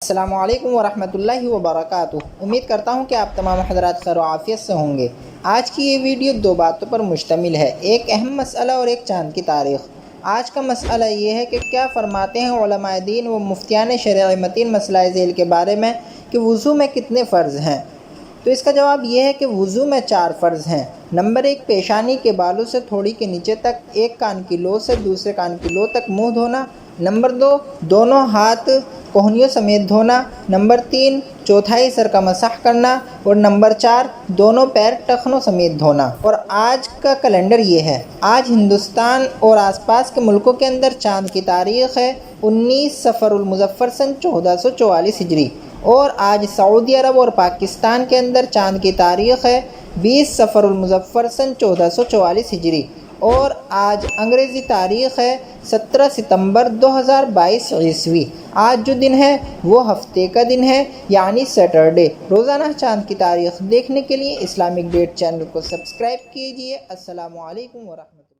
السلام علیکم ورحمۃ اللہ وبرکاتہ۔ امید کرتا ہوں کہ آپ تمام حضرات خیر و عافیت سے ہوں گے۔ آج کی یہ ویڈیو دو باتوں پر مشتمل ہے، ایک اہم مسئلہ اور ایک چاند کی تاریخ۔ آج کا مسئلہ یہ ہے کہ کیا فرماتے ہیں علماء دین و مفتیان شرع متین مسئلہ ذیل کے بارے میں کہ وضو میں کتنے فرض ہیں؟ تو اس کا جواب یہ ہے کہ وضو میں 4 فرض ہیں۔ نمبر 1، پیشانی کے بالوں سے تھوڑی کے نیچے تک ایک کان کی لو سے دوسرے کان کی لو تک منہ دھونا۔ نمبر 2، دونوں ہاتھ کوہنیوں سمیت دھونا۔ نمبر 3، چوتھائی سر کا مسح کرنا۔ اور نمبر 4، دونوں پیر ٹخنوں سمیت دھونا۔ اور آج کا کیلنڈر یہ ہے، آج ہندوستان اور آس پاس کے ملکوں کے اندر چاند کی تاریخ ہے 19 صفر المظفر سن 1444 ہجری، اور آج سعودی عرب اور پاکستان کے اندر چاند کی تاریخ ہے 20 صفر المظفر سن 1444 ہجری، اور آج انگریزی تاریخ ہے 17 ستمبر 2022 عیسوی۔ آج جو دن ہے وہ ہفتے کا دن ہے، یعنی سیٹرڈے۔ روزانہ چاند کی تاریخ دیکھنے کے لیے اسلامک ڈیٹ چینل کو سبسکرائب کیجیے۔ السلام علیکم ورحمۃ اللہ۔